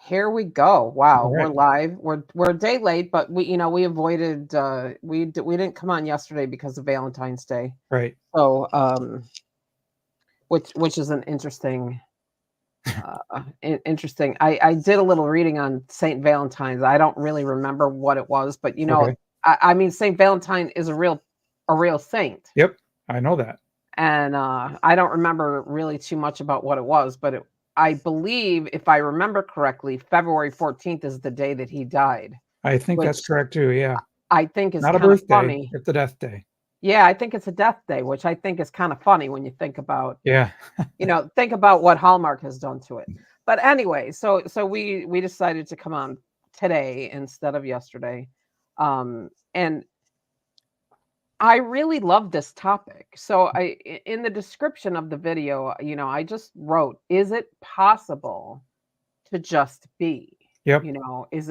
Here we go. Wow, All we're right. live. We're a day late, but we avoided we didn't come on yesterday because of Valentine's Day. Right. So which is an interesting interesting. I did a little reading on Saint Valentine's. I don't really remember what it was, but Okay. I mean Saint Valentine is a real saint. Yep. I know that. And I don't remember really too much about what it was, but I believe, if I remember correctly, February 14th is the day that he died, I think which that's correct too. Yeah. I think is Not a kind of birthday. funny. It's a death day. Yeah, I think it's a death day, which I think is kind of funny when you Yeah. think about what Hallmark has done to it. But anyway, so we decided to come on today instead of yesterday. And I really love this topic. So in the description of the video, I just wrote, is it possible to just be? Yep. Is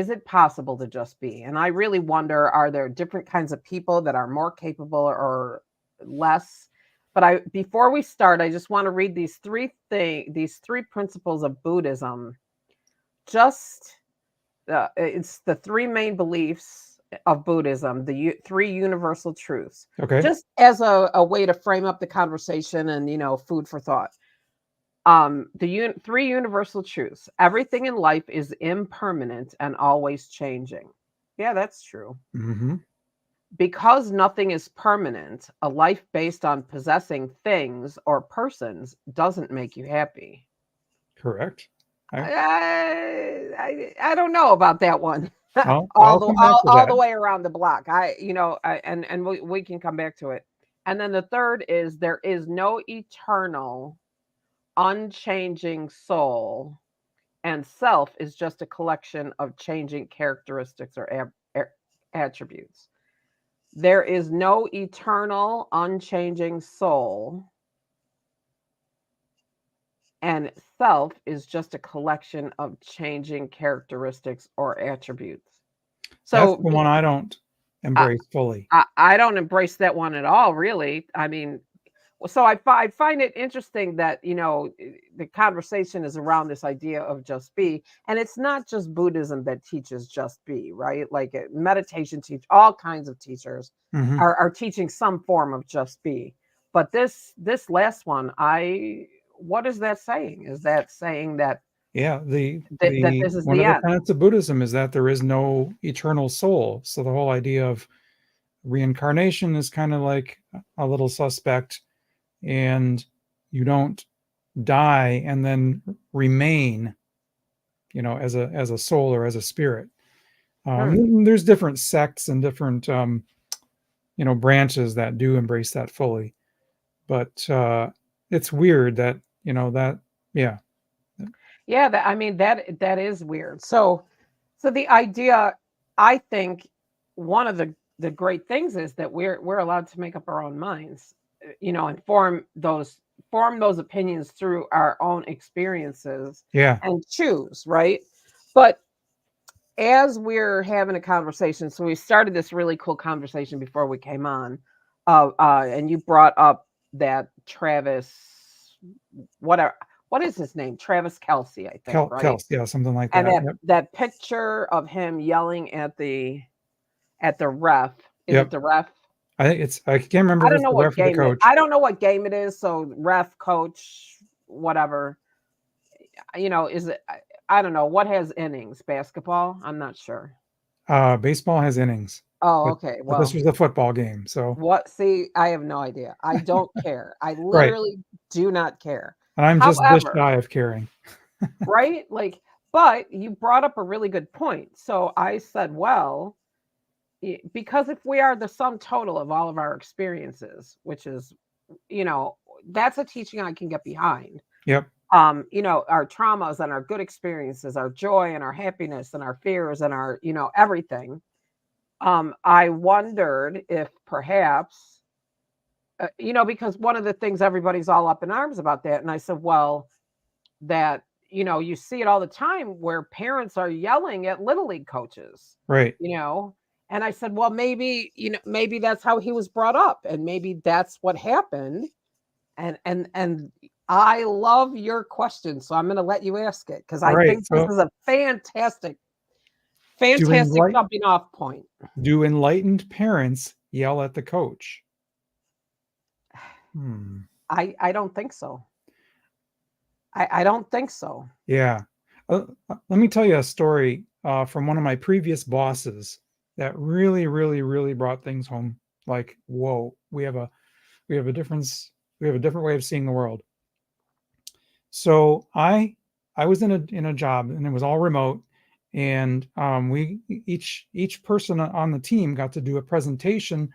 it possible to just be? And I really wonder, are there different kinds of people that are more capable or less? But before we start, I just want to read these three principles of Buddhism. Just it's the three main beliefs of Buddhism, the three universal truths, Okay. just as a way to frame up the conversation and food for thought. The three universal truths: everything in life is impermanent and always changing. Yeah, that's true. Mm-hmm. Because nothing is permanent, a life based on possessing things or persons doesn't make you happy. Correct. I, I don't know about that one. all I'll the come back all, to all that. the way around the block. And we can come back to it. And then the third is, there is no eternal, unchanging soul, and self is just a collection of changing characteristics or attributes. There is no eternal, unchanging soul, and self is just a collection of changing characteristics or attributes. That's So the one I don't I, embrace fully. I don't embrace that one at all, really. I mean, so I find it interesting that the conversation is around this idea of just be, and it's not just Buddhism that teaches just be, right? Like meditation all kinds of teachers Mm-hmm. are teaching some form of just be. But this last one, what is that saying? Is that saying that Yeah. The that the this is one the of the end? tenets of Buddhism is that there is no eternal soul. So the whole idea of reincarnation is kind of like a little suspect, and you don't die and then remain, as a soul or as a spirit. Hmm. There's different sects and different branches that do embrace that fully, but it's weird that that yeah. Yeah, I mean that is weird. So the idea, I think, one of the great things is that we're allowed to make up our own minds, and form those opinions through our own experiences Yeah. and choose, right? But as we're having a conversation, so we started this really cool conversation before we came on, and you brought up that Travis, whatever, what is his name? Travis Kelsey, I think, right? Kels, yeah, something like And that. that Yep. that picture of him yelling at the ref. Is it Yep. the ref? I can't remember I if don't it's know the what ref or the game it. coach. I don't know what game it is. So ref, coach, whatever. Is it? I don't know what has innings. Basketball. I'm not sure. Baseball has innings, Oh, but okay. this Well, was a football game, so what? See, I have no idea. I don't care. I right. literally do not care. And I'm just this However, shy of caring. right? Like, but you brought up a really good point. So I said, well, because if we are the sum total of all of our experiences, which is, you know, that's a teaching I can get behind. Yep. Our traumas and our good experiences, our joy and our happiness and our fears and our, everything. I wondered if perhaps, because one of the things, everybody's all up in arms about that. And I said, well, that you see it all the time where parents are yelling at little league coaches, Right. you know and I said, well, maybe that's how he was brought up, and maybe that's what happened. And I love your question, so I'm going to let you ask it because All I right. think this So is a fantastic, do fantastic enlightened jumping off point. do enlightened parents yell at the coach? Hmm. I don't think so. I don't think so. Yeah. Let me tell you a story from one of my previous bosses that really, really, really brought things home. Like, whoa, we have a difference. We have a different way of seeing the world. So I was in a job and it was all remote, and we each person on the team got to do a presentation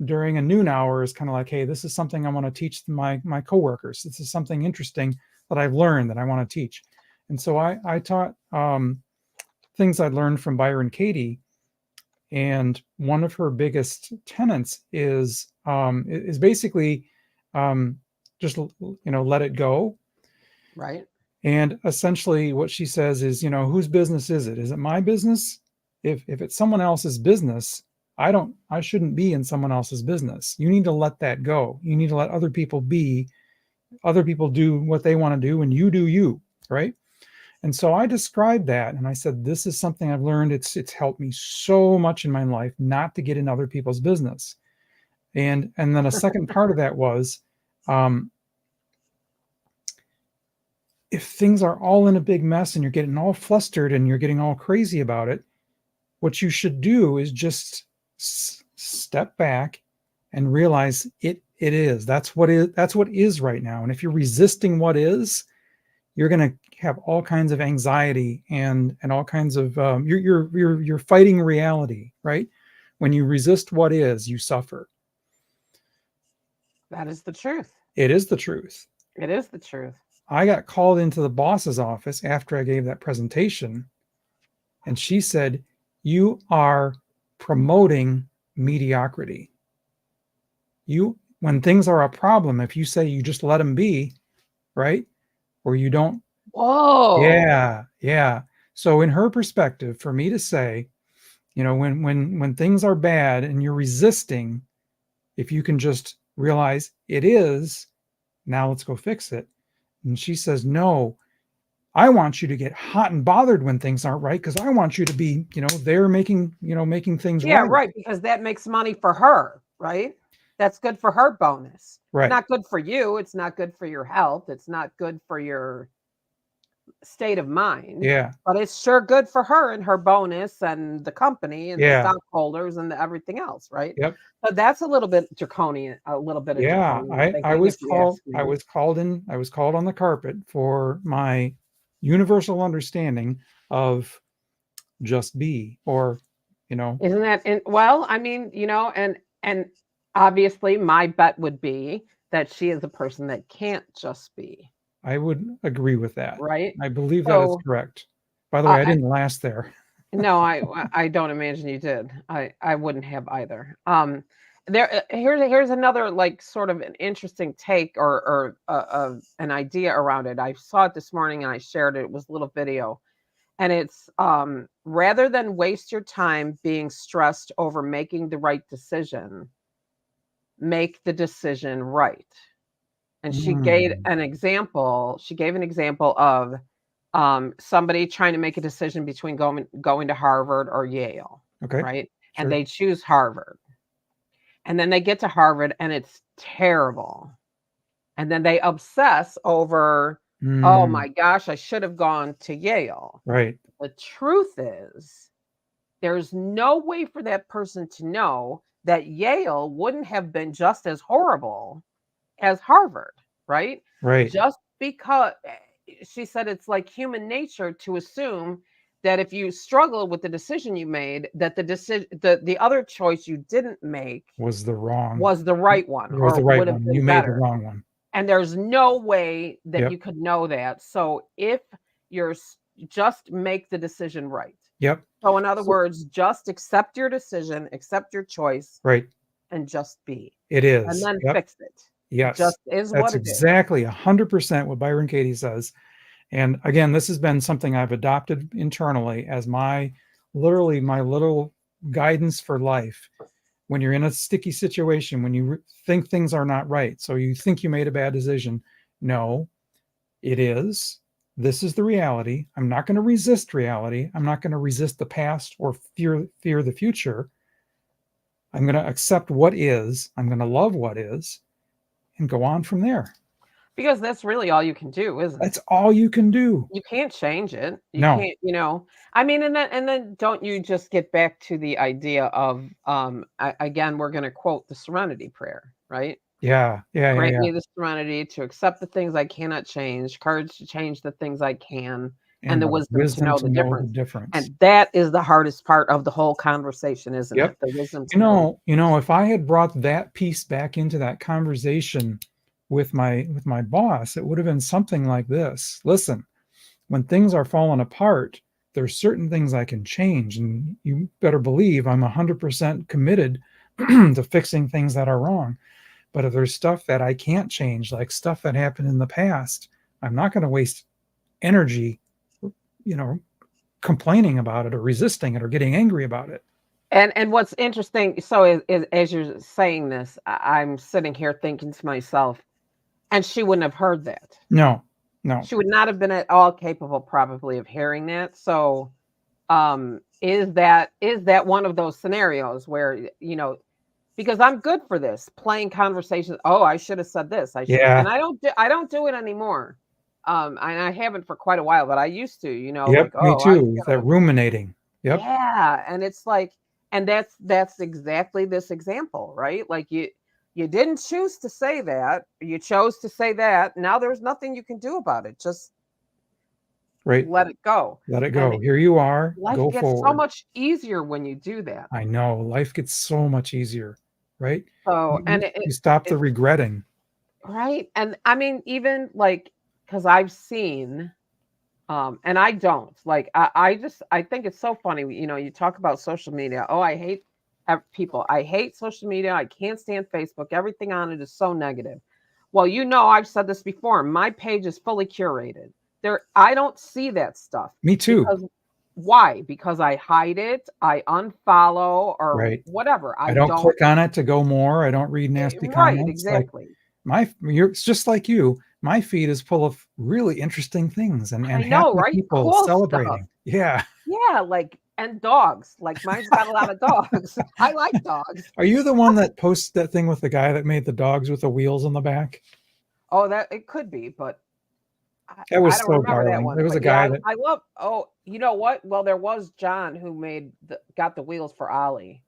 during a noon hour. Is kind of like, hey, this is something I want to teach my coworkers. This is something interesting that I've learned that I want to teach. And so I taught things I'd learned from Byron Katie, and one of her biggest tenets is basically just let it go. Right. And essentially, what she says is, whose business is it? Is it my business? If it's someone else's business, I shouldn't be in someone else's business. You need to let that go. You need to let other people do what they want to do, and you do you, right? And so I described that, and I said, this is something I've learned. It's helped me so much in my life not to get in other people's business. And then a second part of that was, um, if things are all in a big mess and you're getting all flustered and you're getting all crazy about it, what you should do is just step back and realize it is. That's what is right now. And if you're resisting what is, you're going to have all kinds of anxiety and all kinds of you're fighting reality, right? When you resist what is, you suffer. That is the truth. It is the truth. It is the truth. I got called into the boss's office after I gave that presentation, and she said, "You are promoting mediocrity. When things are a problem, if you say you just let them be, right? Or you don't, Whoa. yeah, yeah." So in her perspective, for me to say, when things are bad and you're resisting, if you can just realize it is, now let's go fix it. And she says, no, I want you to get hot and bothered when things aren't right, because I want you to be, there making things Yeah, right. right. Because that makes money for her, right? That's good for her bonus. Right. Not good for you. It's not good for your health. It's not good for your state of mind. Yeah. But it's sure good for her and her bonus and the company and the Yeah. stockholders and everything else, right? Yep. So that's a little bit draconian, a little bit of Yeah. draconian thinking, if you ask I me. was called in, I was called on the carpet for my universal understanding of just be, or, Isn't that well, I mean, and obviously my bet would be that she is a person that can't just be, I would agree with that. right? I believe that is So, correct. By the way, I I didn't last there. no, I don't imagine you did. I wouldn't have either. Here's another like sort of an interesting take or an idea around it. I saw it this morning and I shared it. It was a little video. And it's rather than waste your time being stressed over making the right decision, make the decision right. And she gave Mm. an example. She gave an example of somebody trying to make a decision between going to Harvard or Yale, Okay. right? And Sure. they choose Harvard. And then they get to Harvard and it's terrible. And then they obsess over, oh Mm. my gosh, I should have gone to Yale. Right. The truth is, there's no way for that person to know that Yale wouldn't have been just as horrible as Harvard, right? Right. Just because she said it's like human nature to assume that if you struggle with the decision you made, that the other choice you didn't make Was the wrong. was the right one It was or the right would have one. You been made the better. wrong one. And there's no way that Yep. you could know that. So if you're just make the decision right. Yep. So in other So, words, just accept your decision, accept your choice, right. and just be. It And is. then Yep. fix it. It Yes. just is That's what it is. exactly 100% what Byron Katie says. And again, this has been something I've adopted internally as literally my little guidance for life. When you're in a sticky situation, when you think things are not right, so you think you made a bad decision, no, It is. This is the reality. I'm not going to resist reality. I'm not going to resist the past or fear the future. I'm going to accept what is. I'm going to love what is and go on from there. Because that's really all you can do, isn't it? That's all you can do. You can't change it. You No. can't, I mean, and then don't you just get back to the idea of again, we're going to quote the serenity prayer, right? Yeah. Yeah. Yeah. Grant Yeah. me the serenity to accept the things I cannot change, courage to change the things I can, and And the the wisdom to wisdom know to the know the difference. difference. And that is the hardest part of the whole conversation, isn't Yep. it? The wisdom to know. If I had brought that piece back into that conversation with my boss, it would have been something like this. Listen, when things are falling apart, there's certain things I can change, and you better believe I'm 100% committed to fixing things that are wrong. But if there's stuff that I can't change, like stuff that happened in the past, I'm not going to waste energy, you know, complaining about it or resisting it or getting angry about it. And what's interesting, so as you're saying this, I'm sitting here thinking to myself, and she wouldn't have heard that. No, no. She would not have been at all capable, probably, of hearing that. So, is that one of those scenarios where because I'm good for this playing conversations. Oh, I should have said this. I should, Yeah. and I don't do it anymore. And I haven't for quite a while, but I used to. Yep. Like, Me oh, I too. should That have. ruminating. Yep. Yeah, and it's like, and that's exactly this example, right? Like you didn't choose to say that, you chose to say that. Now there's nothing you can do about it. Just Right. let it go. Let it And go. Here you are. life Go gets so forward. much easier when you do that. I know life gets so much easier, right? So, You, and you, you stop the it regretting. right. And I mean, even like, because I've seen, and I don't like, I think it's so funny. You talk about social media. Oh, I hate people. I hate social media. I can't stand Facebook. Everything on it is so negative. Well, I've said this before. My page is fully curated. I don't see that stuff Me too. because why? Because I hide it. I unfollow or Right. whatever. I I don't don't. click on it to go more. I don't read nasty Right. comments. Like Exactly. it's just like you. My feed is full of really interesting things and I know, happy right? people Cool stuff. celebrating. Yeah. Yeah, like and dogs. Like mine's got a lot of dogs. I like dogs. Are you the one that posts that thing with the guy that made the dogs with the wheels on the back? Oh, that it could be, but That I was don't so remember that darling. one. There was a But yeah, guy I, that, I love. Oh, you know what? Well, there was John who got the wheels for Ollie.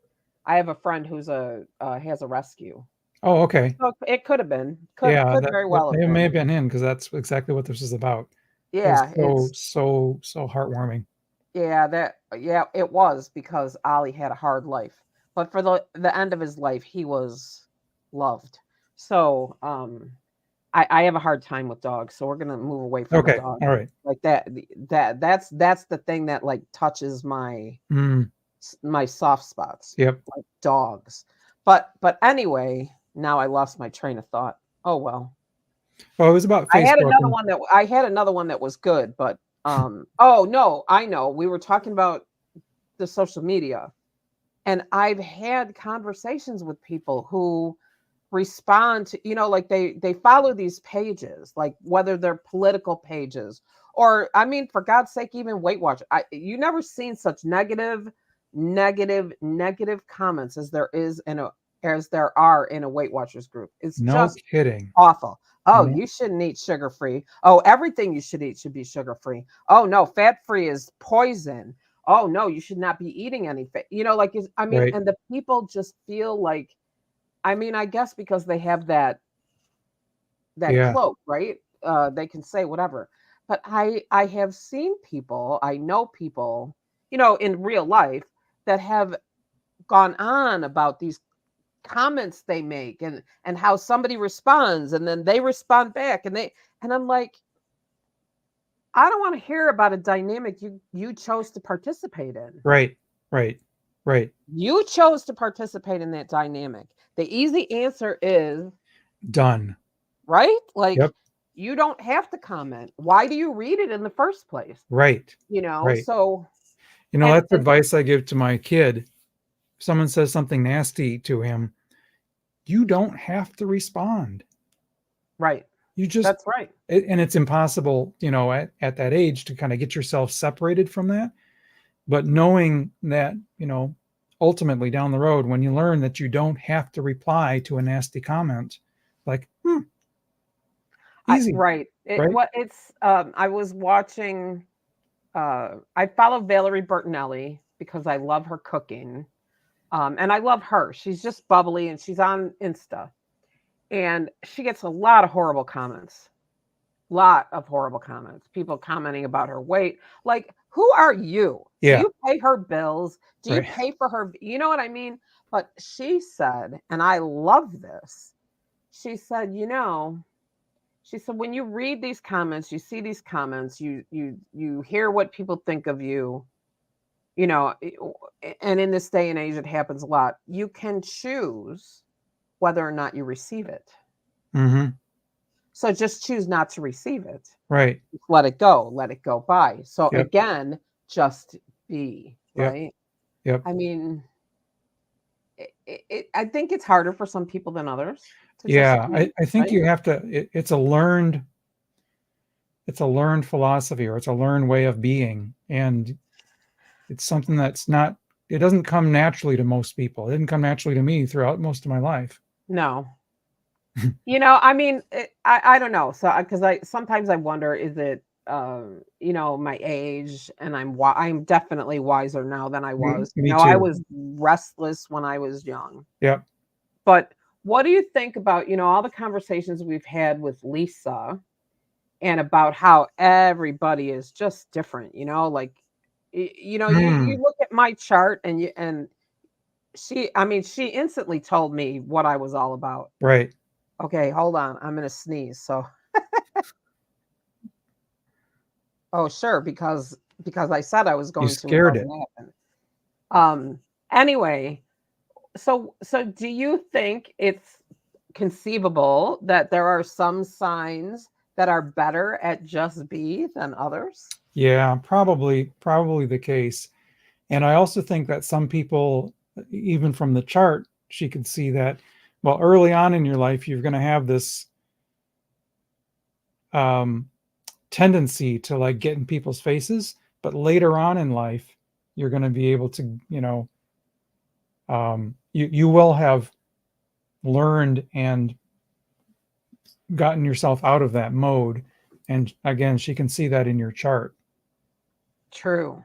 I have a friend who's has a rescue. oh, okay. So it could have been. Could Yeah, could that, very that well have may been. have been him because that's exactly what this is about. It was Yeah, so, it's so, so heartwarming. yeah, it was because Ollie had a hard life. But for the end of his life, he was loved. So, I have a hard time with dogs, so we're gonna move away from the Okay. dog. All right. Like that's the thing that like touches Mm, my soft spots, yep. like dogs. But anyway, now I lost my train of thought. Oh well. Well, it was about I had Facebook another and one that was good, but oh no, I know. We were talking about the social media, and I've had conversations with people who respond to like they follow these pages, like whether they're political pages or I mean for God's sake even Weight Watch. You never seen such negative comments as there are in a Weight Watchers group. It's no just kidding. awful. Oh, No, you shouldn't eat sugar free. Oh, everything you should eat should be sugar free. Oh no, fat free is poison. Oh no, you should not be eating any fat. Like I mean, right. and the people just feel like, I mean, I guess because they have that Yeah. cloak, right? They can say whatever. But I have seen people, I know people, in real life that have gone on about these comments they make and how somebody responds and then they respond back and I'm like, I don't want to hear about a dynamic you chose to participate in. Right. Right. Right. You chose to participate in that dynamic. The easy answer is Done. right? Like Yep. you don't have to comment. Why do you read it in the first place? Right. Right. So That's and advice I give to my kid. If someone says something nasty to him, you don't have to respond. right. You just, That's right. and it's impossible, at that age to kind of get yourself separated from that. But knowing that, ultimately down the road, when you learn that you don't have to reply to a nasty comment, like, easy, Right. right? I was watching, I follow Valerie Bertinelli because I love her cooking. And I love her. She's just bubbly and she's on Insta. And she gets a lot of horrible comments. Lot of horrible comments. People commenting about her weight. Like, who are you? Do Yeah, you pay her bills? Do you right. pay for her? You know what I mean? But she said, and I love this. She said, she said, when you read these comments, you see these comments, you hear what people think of you, you know, and in this day and age, it happens a lot. You can choose whether or not you receive it. Mm-hmm. So just choose not to receive it. Right. Let it go by. So Yep. again, just be, Yep. right? Yep. I mean, I think it's harder for some people than others to just Yeah. be, I think right? you have to, it's a learned philosophy, or it's a learned way of being. And it's something that's not, it doesn't come naturally to most people. It didn't come naturally to me throughout most of my life. No. I mean, I don't know. So, because I sometimes I wonder, is it, my age, and I'm definitely wiser now than I was. Me I too. was restless when I was young. Yep. But what do you think about, all the conversations we've had with Lisa and about how everybody is just different, like, you Mm, look at my chart and I mean, she instantly told me what I was all about. right. Okay, hold on. I'm gonna sneeze. So, oh, sure, because I said I was You going to, it scared doesn't it. happen. Um. Anyway, so do you think it's conceivable that there are some signs that are better at just be than others? Yeah, probably the case. And I also think that some people, even from the chart, she could see that, well, early on in your life, you're going to have this um, tendency to like get in people's faces, but later on in life, you're going to be able to, you will have learned and gotten yourself out of that mode. And again, she can see that in your chart. True.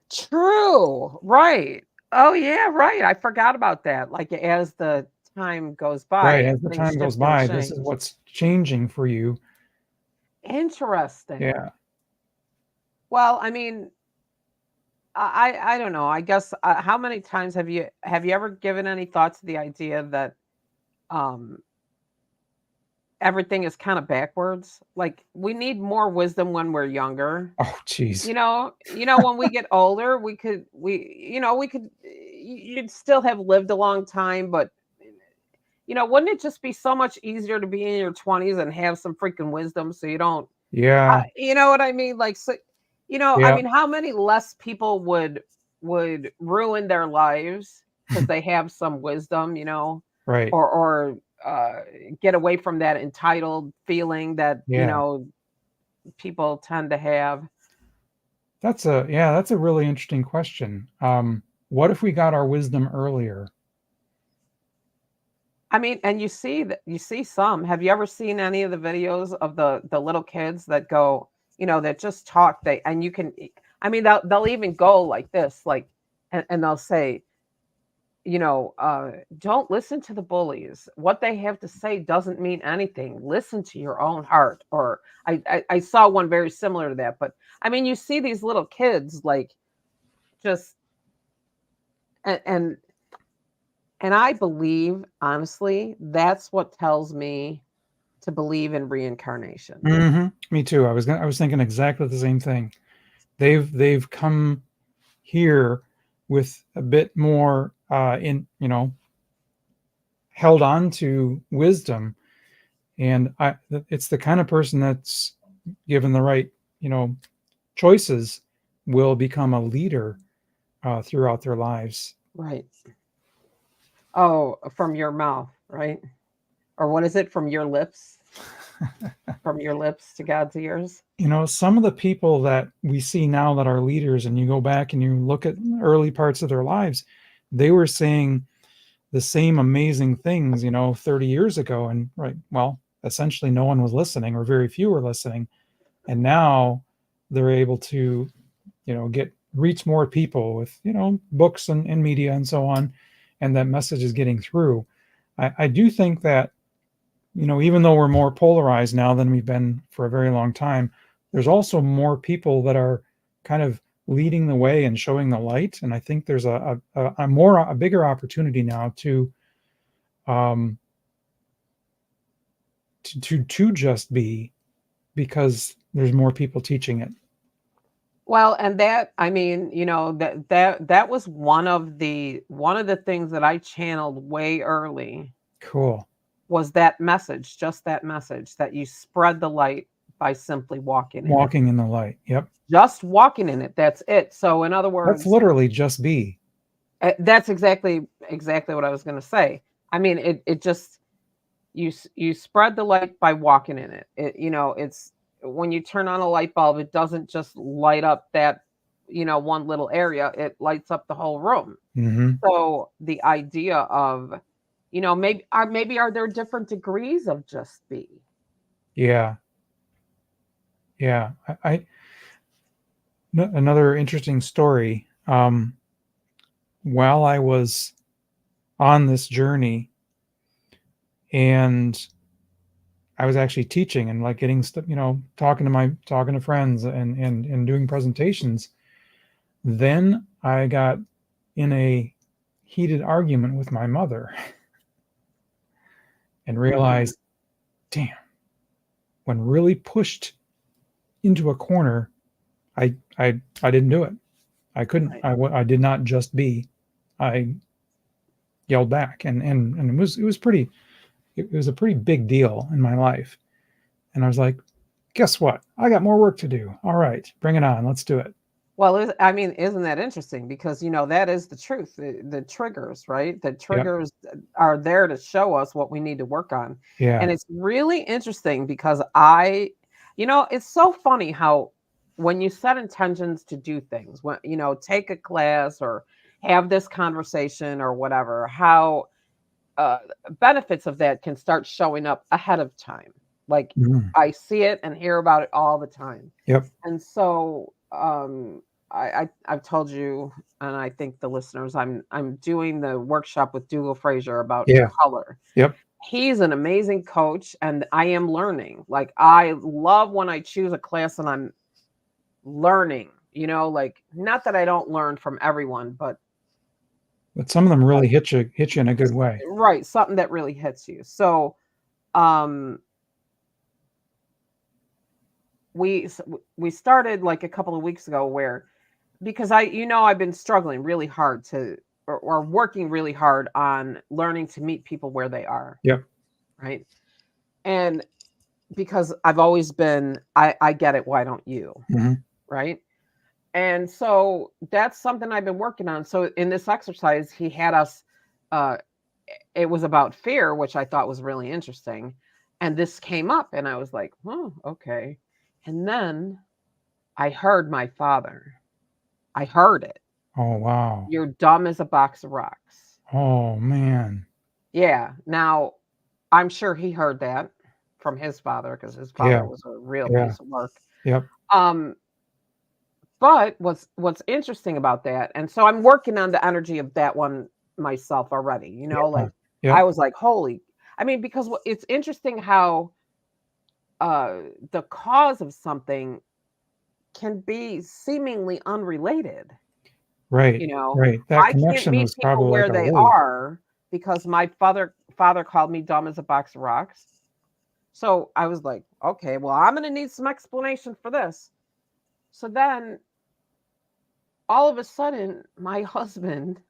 True. Right. Oh yeah, right. I forgot about that. Like as the time goes Right. by, As the things time goes shift and by, this is change. what's changing for you. Interesting. Yeah. Well, I mean, I don't know. I guess how many times have you ever given any thought to the idea that um everything is kind of backwards? Like we need more wisdom when we're younger. Oh, geez. When we get older, you'd still have lived a long time, but wouldn't it just be so much easier to be in your 20s and have some freaking wisdom so you don't, Yeah. you know what I mean? Like, so, I Yeah. mean, how many less people would ruin their lives because they have some wisdom, Right. or get away from that entitled feeling that, Yeah. people tend to have. That's a really interesting question. What if we got our wisdom earlier? I mean, and you see some. Have you ever seen any of the videos of the little kids that go, that just talk? And you can, I mean, they'll even go like this, like, and they'll say, don't listen to the bullies. What they have to say doesn't mean anything. Listen to your own heart. Or I saw one very similar to that. But I mean, you see these little kids like just and and and I believe honestly that's what tells me to believe in reincarnation. Me too. I was thinking exactly the same thing. They've come here with a bit more in held on to wisdom, and it's the kind of person that's given the right choices will become a leader throughout their lives. Right. Oh, from your mouth, right? Or what is it from your lips? from your lips to God's ears. Some of the people that we see now that are leaders, and you go back and you look at early parts of their lives, they were saying the same amazing things, 30 years ago. And right, well, essentially no one was listening, or very few were listening. And now they're able to, reach more people with, books and media and so on. And that message is getting through. I do think that, even though we're more polarized now than we've been for a very long time, there's also more people that are kind of leading the way and showing the light. And I think there's a bigger opportunity now to just be, because there's more people teaching it. Well, and that, I mean, that was one of the things that I channeled way early Cool. was that message, just that message that you spread the light by simply walking in it. Walking in the light. Yep. Just walking in it. That's it. So in other words, That's literally just be. that's exactly what I was going to say. I mean, it just you spread the light by walking in it. It's when you turn on a light bulb, it doesn't just light up that one little area. It lights up the whole room. Mm-hmm. So the idea of maybe are there different degrees of just be? Yeah. Yeah. Another interesting story. While I was on this journey, and I was actually teaching and like getting stuff, talking to friends and doing presentations, then I got in a heated argument with my mother and realized, damn, when really pushed into a corner, I didn't do it. I couldn't. Right. I did not just be. I yelled back, and it was a pretty big deal in my life. And I was like, guess what? I got more work to do. All right, bring it on. Let's do it. Well, I mean, isn't that interesting? Because that is the truth. The triggers, right? The Yep. triggers are there to show us what we need to work on. Yeah. And it's really interesting because it's so funny how when you set intentions to do things, when take a class or have this conversation or whatever, how benefits of that can start showing up ahead of time. Like Mhm. I see it and hear about it all the time. Yep. And so I've told you, and I think the listeners, I'm doing the workshop with Dougal Fraser about color. Yep. He's an amazing coach, and I am learning. Like I love when I choose a class and I'm learning. Like not that I don't learn from everyone, but some of them really hit you in a good way. Right, something that really hits you. So, we started like a couple of weeks ago where because I've been struggling really hard or working really hard on learning to meet people where they are. Yep. Right. And because I've always been, I get it. Why don't you? Mm-hmm. Right. And so that's something I've been working on. So in this exercise, he had us, it was about fear, which I thought was really interesting. And this came up and I was like, oh, okay. And then I heard my father. I heard it. Oh, wow. You're dumb as a box of rocks. Oh, man. Yeah. Now, I'm sure he heard that from his father because his father was a real piece of work. Yep. But what's interesting about that, and so I'm working on the energy of that one myself already, I was like, holy, I mean, because it's interesting how the cause of something can be seemingly unrelated. Right. Right. That I can't connection meet was people probably where like they are because my father called me dumb as a box of rocks. So I was like, okay, well, I'm going to need some explanation for this. So then all of a sudden, my husband,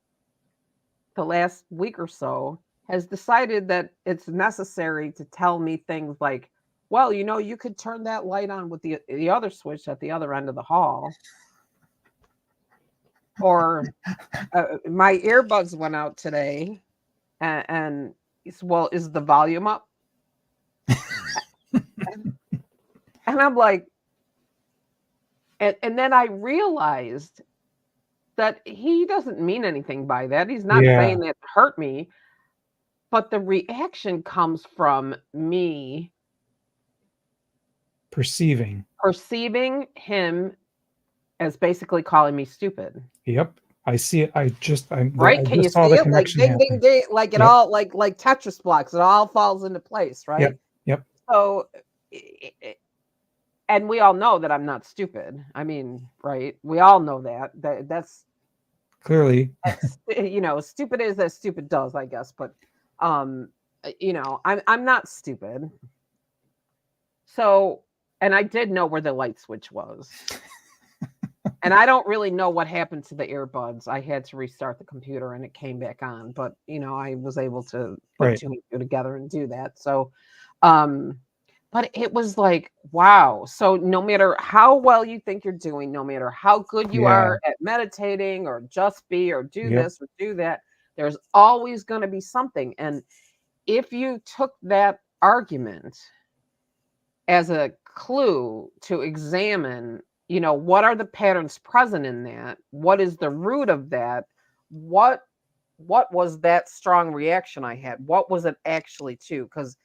the last week or so, has decided that it's necessary to tell me things like, well, you could turn that light on with the other switch at the other end of the hall. Or my earbuds went out today and well, is the volume up? And I'm like, and then I realized that he doesn't mean anything by that. He's not Yeah, saying that to hurt me, but the reaction comes from me perceiving. perceiving him as basically calling me stupid. Yep. I see it. I Right? Can you just saw see the it? Like connection ding ding happen. ding, like it Yep. all like Tetris blocks, it all falls into place, right? Yep. Yep. So and we all know that I'm not stupid. I mean, right? We all know that's Clearly. stupid is as stupid does, I guess. But I'm not stupid. So, and I did know where the light switch was. And I don't really know what happened to the earbuds. I had to restart the computer and it came back on, but I was able to put Right. two and two together and do that. So, um, but it was like, wow. So no matter how well you think you're doing, no matter how good you Yeah. are at meditating or just be or do Yep. this or do that, there's always going to be something. And if you took that argument as a clue to examine, what are the patterns present in that? What is the root of that? What what was that strong reaction I had? What was it actually to? Because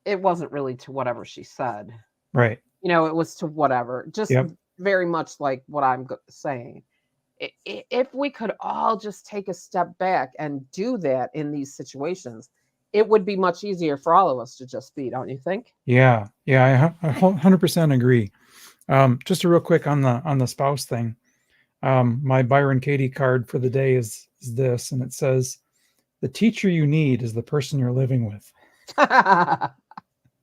it wasn't really to whatever she said. Right. It was to whatever. Just Yep. very much like what I'm saying. If we could all just take a step back and do that in these situations, it would be much easier for all of us to just be, don't you think? Yeah. Yeah. I 100% agree. Just a real quick on the spouse thing. My Byron Katie card for the day is this, and it says, "The teacher you need is the person you're living with."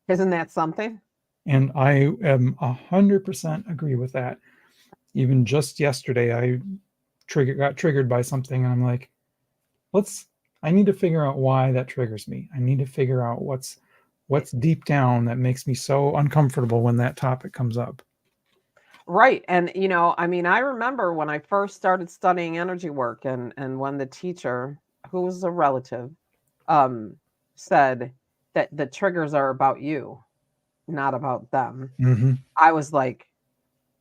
Isn't that something? And I am 100% agree with that. Even just yesterday, I got triggered by something, and I'm like, let's. I need to figure out why that triggers me. I need to figure out what's deep down that makes me so uncomfortable when that topic comes up. Right. And I mean, I remember when I first started studying energy work and when the teacher, who was a relative, um, said that the triggers are about you, not about them. Hmm. I was like,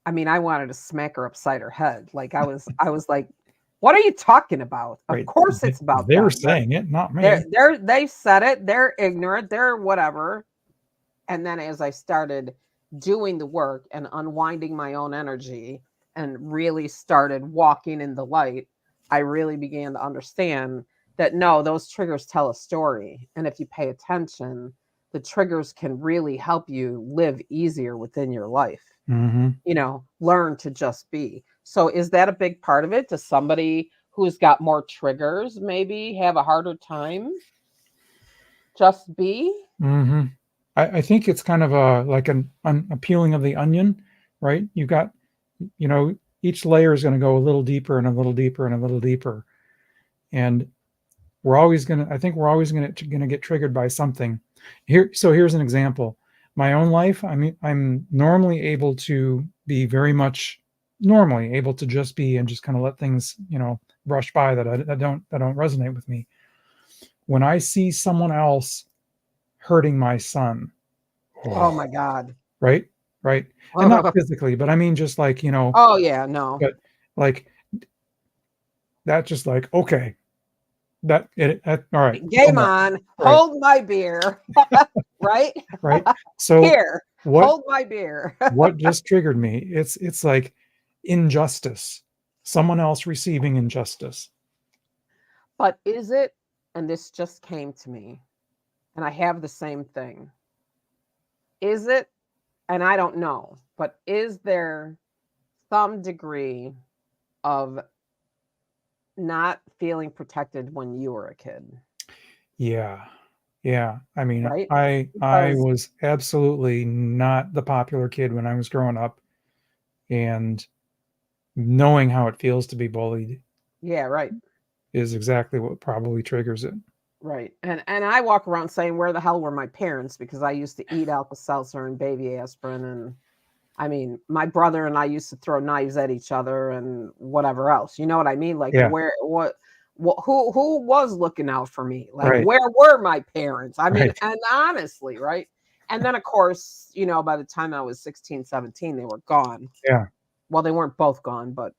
I mean, I wanted to smack her upside her head. Like I was like, what are you talking about? Of Right? course it's about They were them. saying it, not They're me. they said it, they're ignorant, they're whatever. And then as I started doing the work and unwinding my own energy and really started walking in the light, I really began to understand that no, those triggers tell a story. And if you pay attention, the triggers can really help you live easier within your life. Hmm. Learn to just be. So, is that a big part of it? Does somebody who's got more triggers maybe have a harder time just be? Hmm. I think it's kind of a like an peeling of the onion, right? You got, each layer is going to go a little deeper and a little deeper and a little deeper, and I think we're always gonna get triggered by something. Here's an example. My own life, I mean, I'm normally able to be very much normally able to just be and just kind of let things, brush by that don't resonate with me. When I see someone else hurting my son, Oh oh, my God. right, right, and not physically, but I mean just like, Oh yeah, no. but like that, just like, okay, all right, Game enough, on. right, Hold my beer. Right? right. So Here. what Hold my beer. what just triggered me? It's like injustice, someone else receiving injustice. But is it, and this just came to me, and I have the same thing. Is it, and I don't know, but is there some degree of not feeling protected when you were a kid? Yeah, yeah. I mean, Right? I Because, was absolutely not the popular kid when I was growing up, and knowing how it feels to be bullied yeah, right. is exactly what probably triggers it. Right. And I walk around saying, where the hell were my parents? Because I used to eat Alka-Seltzer and baby aspirin. And I mean, my brother and I used to throw knives at each other and whatever else. You know what I mean? Like Yeah, who was looking out for me? Like, right, where were my parents? I mean, right. and honestly, right? And then of course, by the time I was 16, 17, they were gone. Yeah, Well, they weren't both gone, but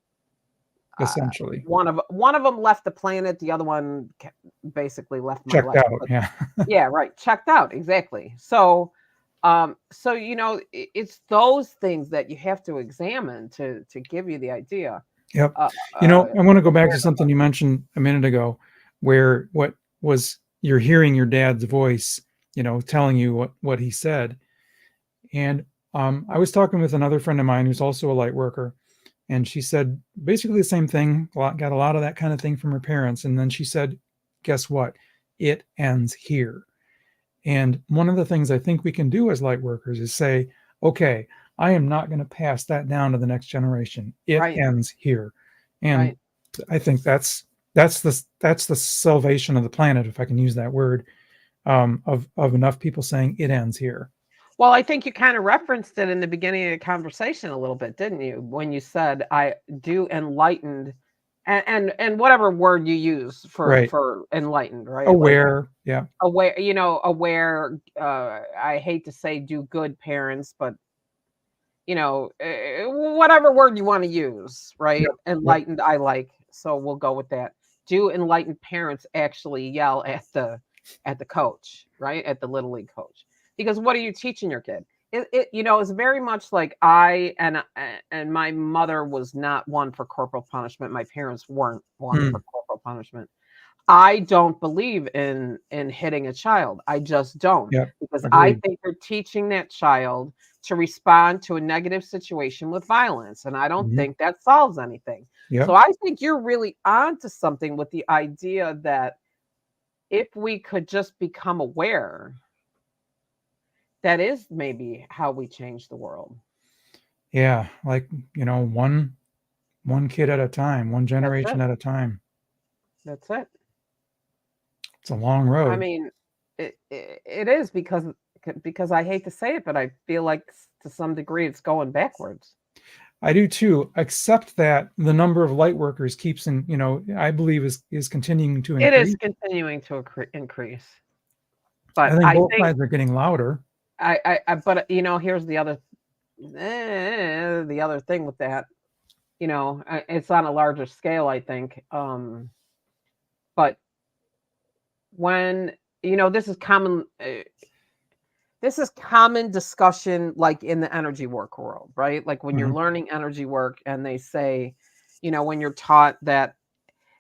uh, essentially. one of them left the planet, the other one basically left my Checked life. out. But Yeah. yeah, right, checked out, exactly. So it's those things that you have to examine to give you the idea. Yep. Uh, I want to go back where to something you mentioned a minute ago, where what was you're hearing your dad's voice, telling you what he said. And I was talking with another friend of mine who's also a light worker, and she said basically the same thing. Got a lot of that kind of thing from her parents, and then she said, "Guess what? It ends here." And one of the things I think we can do as light workers is say, "Okay, I am not going to pass that down to the next generation. It right, ends here." And right. I think that's the salvation of the planet, if I can use that word, of enough people saying it ends here. Well, I think you kind of referenced it in the beginning of the conversation a little bit, didn't you? When you said I do enlightened, and whatever word you use Right. for enlightened, right? Like Aware. Yeah. aware, aware. I hate to say do good parents, but whatever word you want to use, right? Yep. Yep. Enlightened, I like, so we'll go with that. Do enlightened parents actually yell at the coach, right? At the little league coach? Because what are you teaching your kid? It's very much like and my mother was not one for corporal punishment. My parents weren't one Hmm. for corporal punishment. I don't believe in hitting a child. I just don't, Yep. because I Agreed. think they're teaching that child to respond to a negative situation with violence, and I don't Hmm. think that solves anything. So Yep. I think you're really onto something with the idea that if we could just become aware, that is maybe how we change the world. Yeah. Like, one kid at a time, one That's generation it. at a time. That's it. It's a long I road. mean, it is because I hate to say it, but I feel like to some degree it's going backwards. I do too, except that the number of light workers I believe is continuing to It is increase. continuing to increase, I but think I both think sides are getting louder. but here's the other thing with that. It's on a larger scale, I think. But when this is common. This is common discussion, like in the energy work world, right? Like when you're Hmm. learning energy work, and they say, when you're taught that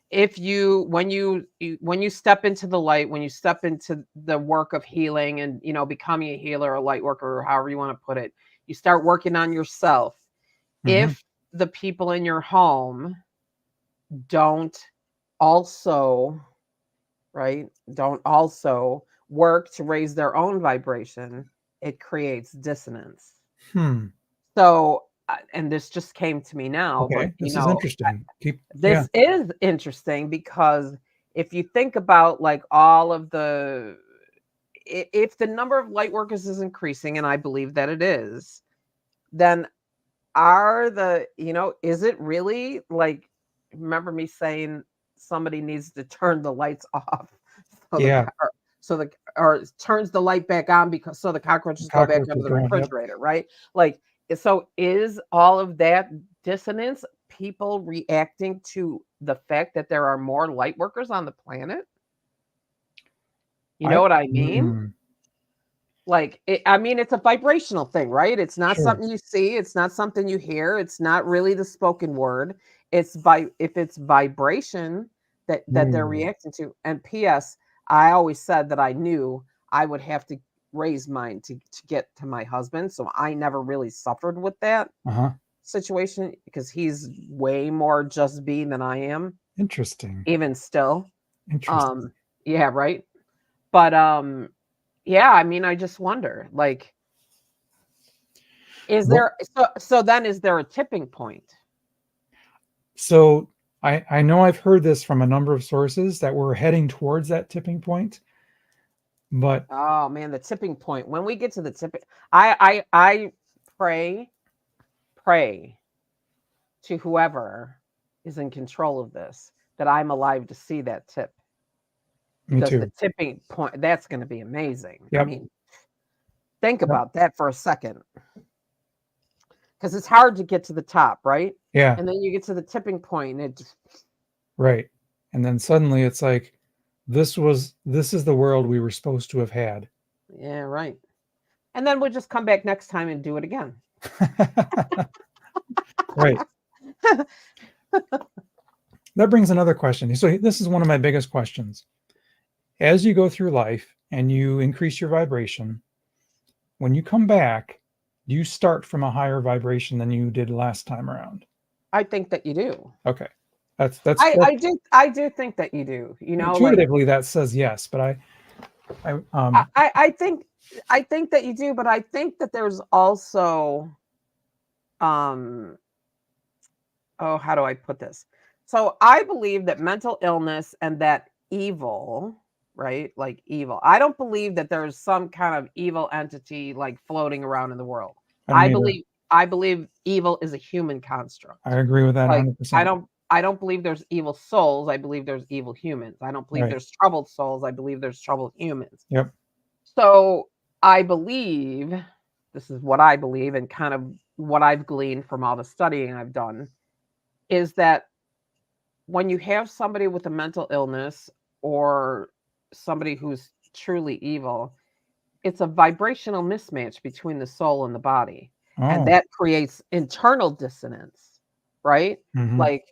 if you when you step into the light, when you step into the work of healing and becoming a healer, a light worker, or however you want to put it, you start working on yourself. Hmm. If the people in your home don't also, right, don't also work to raise their own vibration, it creates dissonance. Hmm. So and this just came to me now, but Okay. This is interesting. Yeah. this is interesting because if you think about like all of if the number of light workers is increasing, and I believe that it is, then is it really like, remember me saying somebody needs to turn the lights off so the Yeah. co- or, so the or turns the light back on because so the cockroaches go back under Cockroaches the around. Yep. refrigerator, right? Like, so is all of that dissonance people reacting to the fact that there are more light workers on the planet? You I. know what I mean? Hmm. Like, I mean, it's a vibrational thing, right? It's not Sure. something you see, it's not something you hear, it's not really the spoken word. If it's vibration that they're Ooh. reacting to. And PS, I always said that I knew I would have to raise mine to get to my husband, so I never really suffered with that Uh-huh. situation because he's way more just be than I am, Interesting. even still. Interesting. Um, yeah, right. But yeah, I mean, I just wonder, like, is Well, there so then is there a tipping point? so I know I've heard this from a number of sources that we're heading towards that tipping point, but Oh man, the tipping point. When we get to the tipping, I pray pray to whoever is in control of this that I'm alive to see that tip, me because the too. tipping point, that's going to be amazing. I Yep. mean, Think Yep. about that for a second. Because it's hard to get to the top, right? Yeah. And then you get to the tipping point and it just, Right. And then suddenly it's like, this is the world we were supposed to have had. yeah, right. And then we'll just come back next time and do it again. Right. That brings another question. So this is one of my biggest questions. As you go through life and you increase your vibration, when you come back, do you start from a higher vibration than you did last time around? I think that you do. Okay. That's I do think that you do. Like intuitively that says yes, but I I think that you do, but I think that there's also um oh, how do I put this? So I believe that mental illness and that evil, right? Like evil. I don't believe that there's some kind of evil entity like floating around in the world. I don't I either. believe I believe evil is a human construct. I agree with that Like 100%. I don't believe there's evil souls. I believe there's evil humans. I don't believe Right. there's troubled souls. I believe there's troubled humans. Yep. So I believe this is what I believe and kind of what I've gleaned from all the studying I've done is that when you have somebody with a mental illness or somebody who's truly evil, it's a vibrational mismatch between the soul and the body. And Oh. that creates internal dissonance, right? Mm-hmm. Like,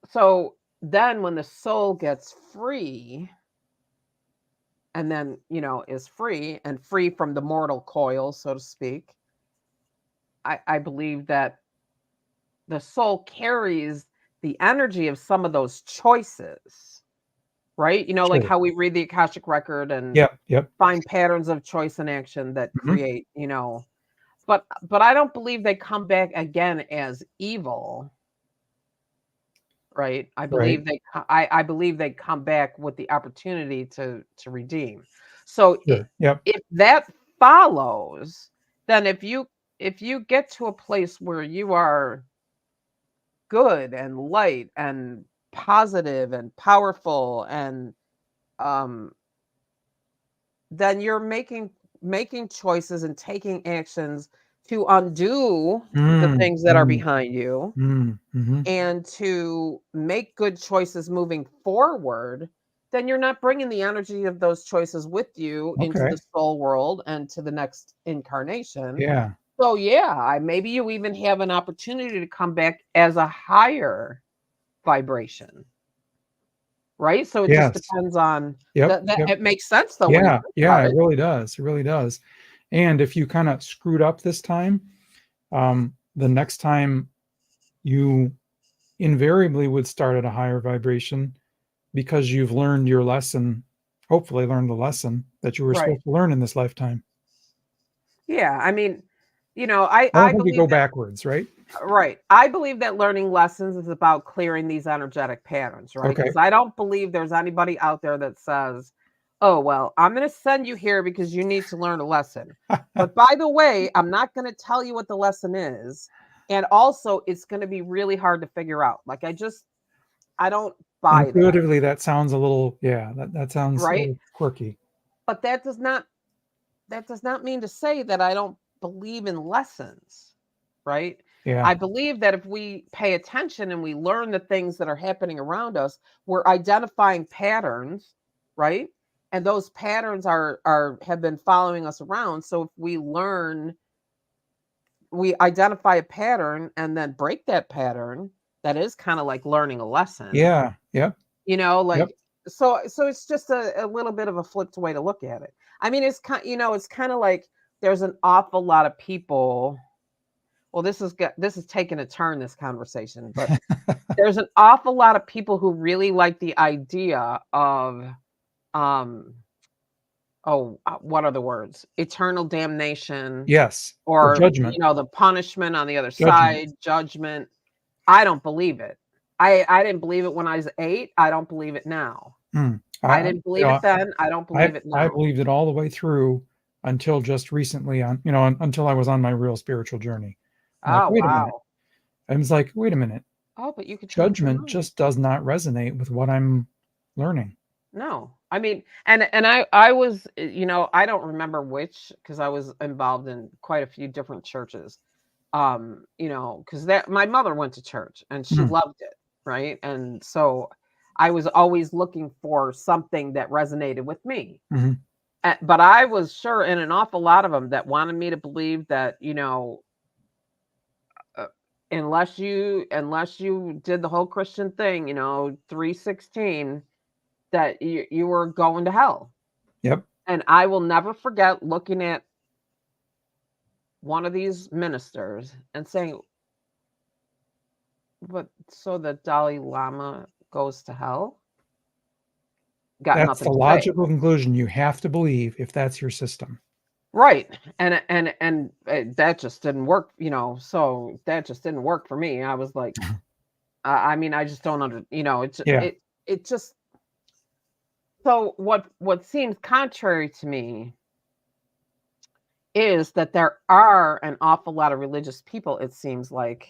so then when the soul gets free and then, is free and free from the mortal coil, so to speak, I believe that the soul carries the energy of some of those choices, right? Like Sure. how we read the Akashic record and Yep. Yep. find patterns of choice and action that Mm-hmm. create, but I don't believe they come back again as evil, right? Right. I believe they come back with the opportunity to redeem. So Sure. Yep. if that follows, then if you get to a place where you are good and light and positive and powerful and um then you're making choices and taking actions to undo the Mm, things that are mm, behind you mm-hmm. and to make good choices moving forward, then you're not bringing the energy of those choices with you into Okay. the soul world and to the next incarnation. Yeah. So yeah, maybe you even have an opportunity to come back as a higher vibration, right? So it just Yes. depends on Yep. that. Yep. It makes sense though when you Yeah. think Yeah. about It it. really does. It really does. And if you kind of screwed up this time, the next time you invariably would start at a higher vibration because you've learned your lesson, hopefully learned the lesson that you were Right. supposed to learn in this lifetime. Yeah. I mean, I I don't I think you believe go that. backwards, right? Right. I believe that learning lessons is about clearing these energetic patterns, right? Okay. Because I don't believe there's anybody out there that says, oh, well, I'm going to send you here because you need to learn a lesson. But by the way, I'm not going to tell you what the lesson is. And also, it's going to be really hard to figure out. Like, I don't buy that, Intuitively, that sounds a little, yeah, that sounds a right? little quirky. But that does not mean to say that I don't believe in lessons, right? Yeah. I believe that if we pay attention and we learn the things that are happening around us, we're identifying patterns, right? And those patterns are have been following us around. So if we identify a pattern and then break that pattern, that is kind of like learning a lesson, Yeah. Yep. Yep. like so it's just a little bit of a flipped way to look at it. I mean, it's kind of like there's an awful lot of people. Well, this is taking a turn, this conversation, but there's an awful lot of people who really like the idea of um what are the words? Eternal damnation Yes. Or or judgment. the punishment on the other Judgment. side, judgment. I don't believe it. I didn't believe it when I was 8. I don't believe it now. Hmm. I didn't You believe it know, then. I don't believe it I now. believed it all the way through until just recently until I was on my real spiritual journey. I'm like, Oh, wait a minute. wow. I was like, wait a minute. Oh, but you could change your Judgment mind. just does not resonate with what I'm learning. No. I mean, and I was, I don't remember which, because I was involved in quite a few different churches. Because that my mother went to church and she Mm, loved it, right? And so I was always looking for something that resonated with me. mhm. But I was sure in an awful lot of them that wanted me to believe that, uh, unless you did the whole Christian thing, 316, that you were going to hell. Yep. And I will never forget looking at one of these ministers and saying, "But so the Dalai Lama goes to hell?" Got That's nothing the to say. logical conclusion you have to believe if that's your system. Right. And that just didn't work, so that just didn't work for me. I was like, I mean, I just don't Yeah. it just so what seems contrary to me is that there are an awful lot of religious people, it seems like,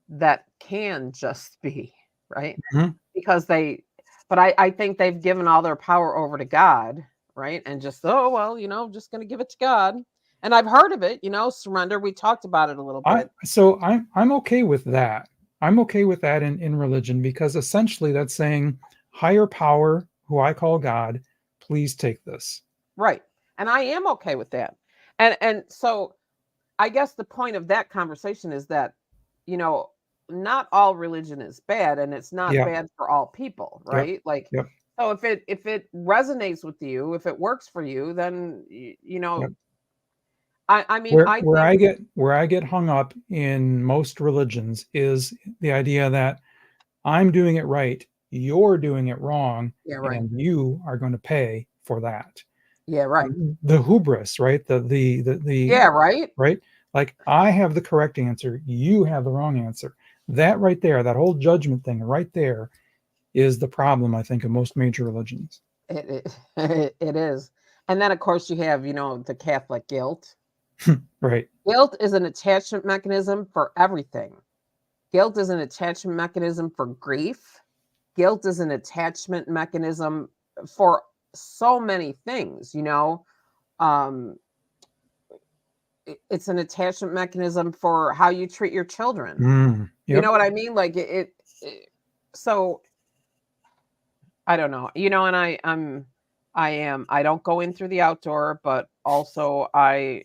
that can just be, right? Mhm. Because but I think they've given all their power over to God, right? And just, oh well, just gonna give it to God. And I've heard of it, surrender. We talked about it a little bit. I'm okay with that. I'm okay with that in religion because essentially that's saying higher power, who I call God, please take this. Right. And I am okay with that. And so I guess the point of that conversation is that, you know, not all religion is bad and it's not Yeah. bad for all people, Yep. right? Like, Yep. so if it resonates with you, if it works for you, then Yep. I mean, I think Where I get hung up in most religions is the idea that I'm doing it right, you're doing it wrong, yeah, right. and you are going to pay for that. Yeah, right. The hubris, right? The Yeah, right. right? Like I have the correct answer, you have the wrong answer. That right there, that whole judgment thing right there is the problem, I think, of most major religions. It is. And then of course you have, the Catholic guilt. Right. Guilt is an attachment mechanism for everything. Guilt is an attachment mechanism for grief. Guilt is an attachment mechanism for so many things. Um, it's an attachment mechanism for how you treat your children. You Yep. know what I mean? Like so I don't know. And I don't go in through the outdoor, but also I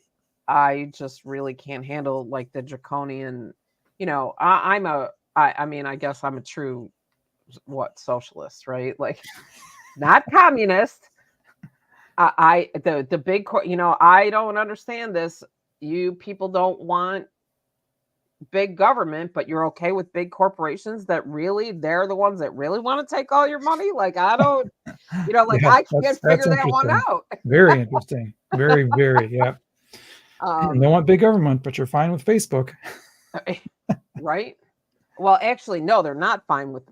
just really can't handle like the draconian, I mean, I guess I'm a true what socialist, right? Like not communist. The big I don't understand this. You people don't want big government, but you're okay with big corporations that really they're the ones that really want to take all your money. Like I don't, like Yeah, I can't that's figure that one interesting. out. Very interesting. Very, very, yeah. Don't Um, want big government, but you're fine with Facebook. right? Well, actually, no, they're not fine with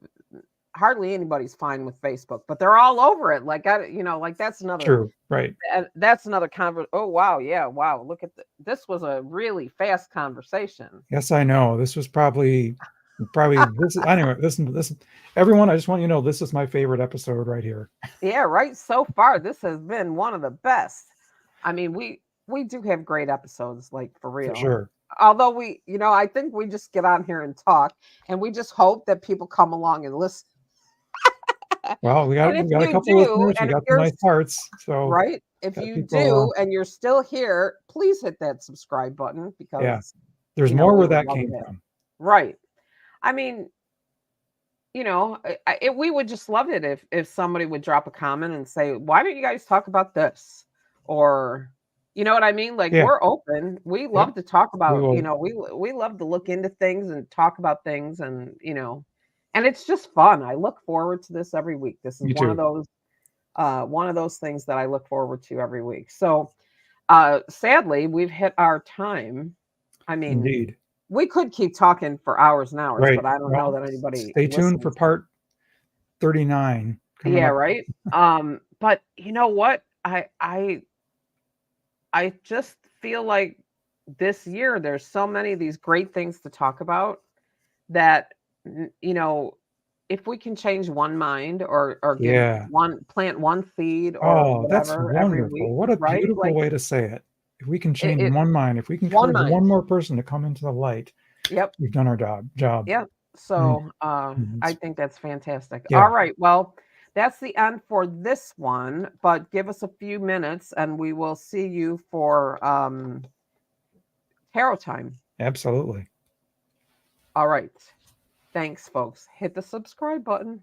hardly anybody's fine with Facebook, but they're all over it. Like like True. Right. that's another Oh wow, yeah, wow. Look at this was a really fast conversation. Yes, I know. This was probably this is anyway, this everyone, I just want you to know this is my favorite episode right here. Yeah, right. So far, this has been one of the best. I mean, we do have great episodes, like for For real. sure. Although I think we just get on here and talk, and we just hope that people come along and listen. Well, And if we got a you couple do, listeners, we and if got some you're nice hearts. So right, if got you people do, and you're still here, please hit that subscribe button yeah. because There's more we where would that love came that. from. Right. I mean, we would just love it if somebody would drop a comment and say, "Why don't you guys talk about this?" Or, you know what I mean? Like Yeah. we're open. We Yep. love to talk We about, will we love to look into things and talk about things, and it's just fun. I look forward to this every week. This is me too. one of those things that I look forward to every week. So, sadly, we've hit our time. I mean, Indeed. we could keep talking for hours and hours, Right. but I don't know Well, that anybody stay tuned for listens. part 39 coming Yeah, up. right. But you know what? I just feel like this year there's so many of these great things to talk about that n- you know if we can change one mind or give Yeah. plant one seed or Oh, that's whatever every week, wonderful. What a right? beautiful Like way to say it. If we can change it one mind, if we can one encourage mind. one more person to come into the light, Yep. we've done our job. Yep. Mm, So I it's- think that's fantastic. All yeah, right. Well, that's the end for this one, but give us a few minutes and we will see you for tarot time. absolutely. All right. Thanks, folks. Hit the subscribe button.